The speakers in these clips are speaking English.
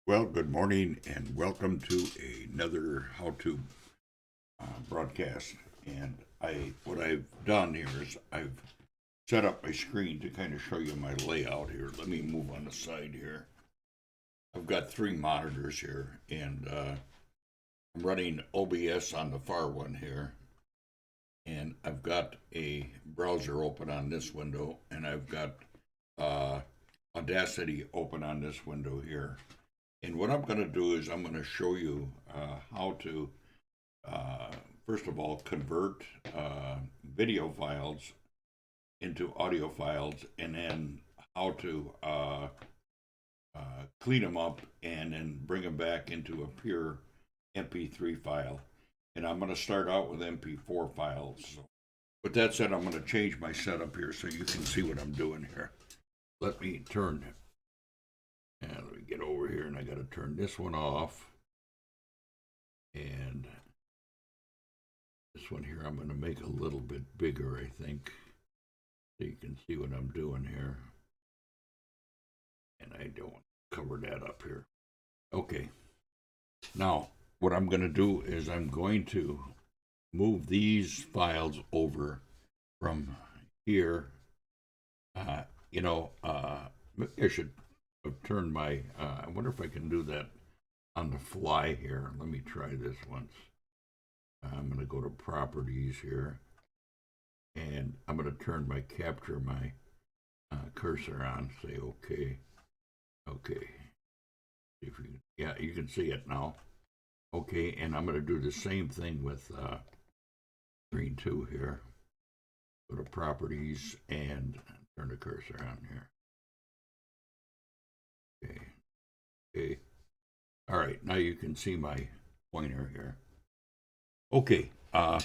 Well, good morning and welcome to another how-to broadcast. And what I've done here is I've set up my screen to kind of show you my layout here. Let me move on the side here. I've got three monitors here, and I'm running OBS on the far one here. And I've got a browser open on this window, and I've got Audacity open on this window here. And what I'm going to do is I'm going to show you how to, first of all, convert video files into audio files, and then how to clean them up and then bring them back into a pure mp3 file. And I'm going to start out with mp4 files. So with that said, I'm going to change my setup here so you can see what I'm doing here. Let me turn it. And let me get over here, and I got to turn this one off. And this one here, I'm going to make a little bit bigger, I think, so you can see what I'm doing here. And I don't cover that up here. Okay. Now, what I'm going to do is I'm going to move these files over from here. I should turn my, I wonder if I can do that on the fly here. Let me try this once. I'm going to go to properties here, and I'm going to turn my capture my cursor on, say okay. Okay. If you, yeah, you can see it now. Okay, and I'm going to do the same thing with screen 2 here. Go to properties and turn the cursor on here. Okay. All right, now you can see my pointer here. Okay, I've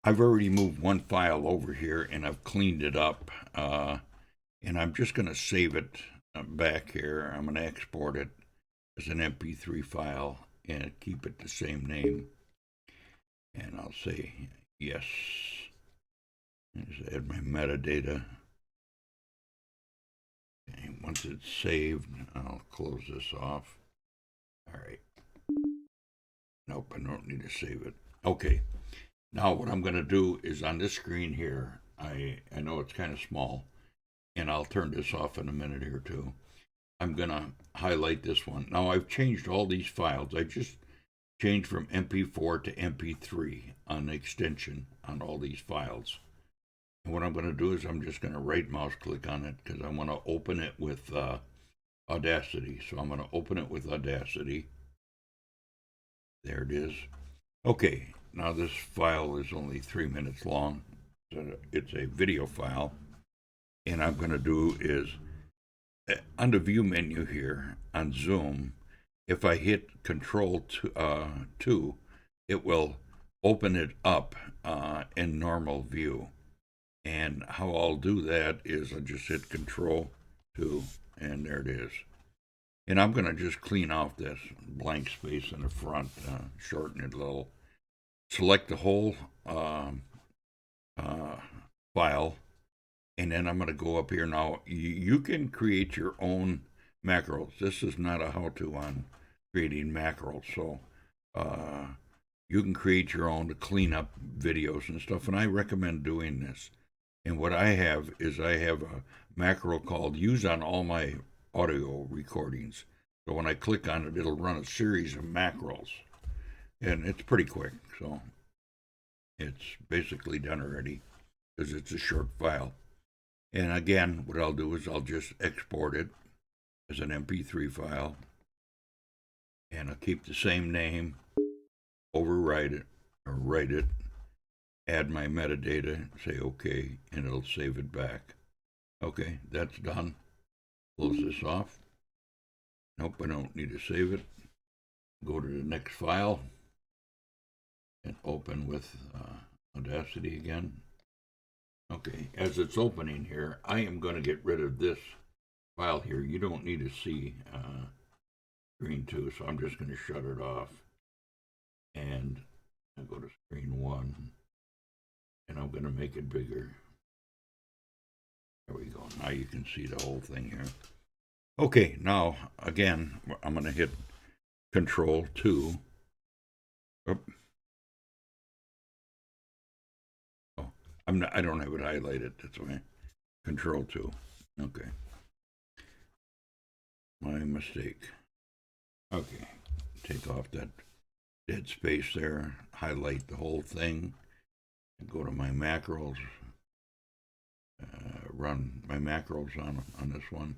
already moved one file over here and I've cleaned it up. And I'm just going to save it back here. I'm going to export it as an mp3 file and keep it the same name. And I'll say yes. Just add my metadata. Okay, once it's saved, I'll close this off. All right. Nope, I don't need to save it. Okay. Now what I'm going to do is on this screen here, I know it's kind of small, and I'll turn this off in a minute here too. I'm going to highlight this one. Now I've changed all these files. I just changed from MP4 to MP3 on the extension on all these files. And what I'm going to do is I'm just going to right mouse click on it because I want to open it with Audacity. So I'm going to open it with Audacity. There it is. Okay, now this file is only 3 minutes long. So it's a video file. And I'm going to do is on the view menu here on Zoom, if I hit Control 2, it will open it up in normal view. And how I'll do that is I'll just hit Control 2, and there it is. And I'm going to just clean off this blank space in the front, shorten it a little. Select the whole file, and then I'm going to go up here. Now, you can create your own macros. This is not a how-to on creating macros, so you can create your own to clean up videos and stuff, and I recommend doing this. And what I have is I have a macro called Use on All My Audio Recordings. So when I click on it, it'll run a series of macros. And it's pretty quick, so it's basically done already because it's a short file. And again, what I'll do is I'll just export it as an MP3 file. And I'll keep the same name, overwrite it, or write it, add my metadata, say okay, and it'll save it back. Okay, that's done. Close this off. Nope, I don't need to save it. Go to the next file and open with Audacity again. Okay, as it's opening here, I am going to get rid of this file here. You don't need to see screen 2, so I'm just going to shut it off. And I'll go to screen 1. And I'm going to make it bigger. There we go. Now you can see the whole thing here. Okay, now again, I'm going to hit Control 2. Oop. Oh, I don't have it highlighted. That's why. Control 2. Okay. My mistake. Okay. Take off that dead space there. Highlight the whole thing. Go to my macros. Run my macros on this one.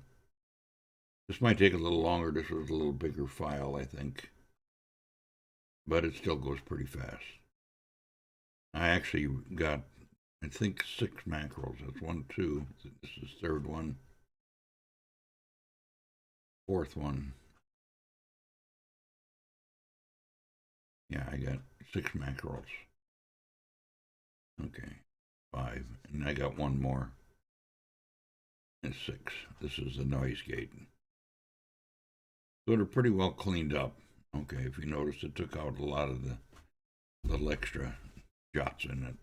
This might take a little longer. This was a little bigger file, I think. But it still goes pretty fast. I actually got, I think, 6 macros. That's 1, 2. This is the third one. Fourth one. Yeah, I got 6 macros. Okay. 5. And I got 1 more. And 6. This is the noise gate. So they're pretty well cleaned up. Okay, if you notice, it took out a lot of the little extra jots in it.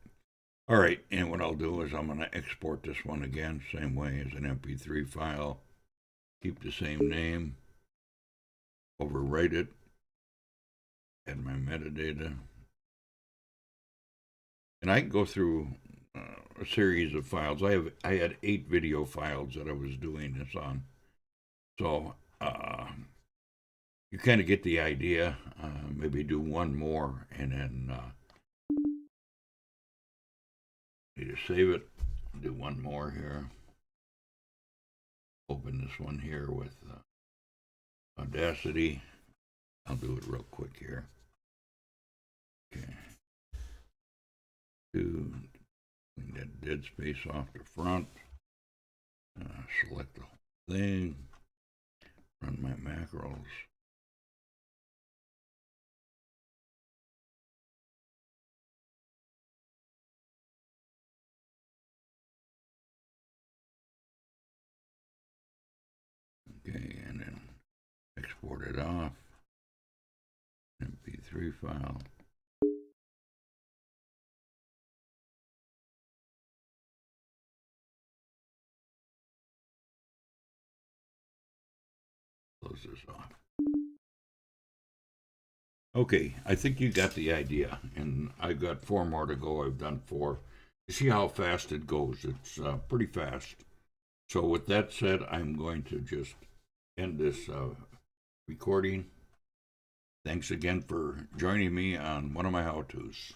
All right, and what I'll do is I'm going to export this one again, same way as an mp3 file. Keep the same name. Overwrite it. Add my metadata. And I can go through a series of files. I had 8 video files that I was doing this on. So you kind of get the idea. Maybe do 1 more and then need to save it. Do 1 more here. Open this one here with Audacity. I'll do it real quick here. Okay. Clean that dead space off the front. Select the whole thing. Run my macros. Okay, and then export it off. mp3 file. Close this off. Okay, I think you got the idea, and I've got 4 more to go. I've done 4. You see how fast it goes. It's pretty fast. So with that said, I'm going to just end this recording. Thanks again for joining me on one of my how-tos.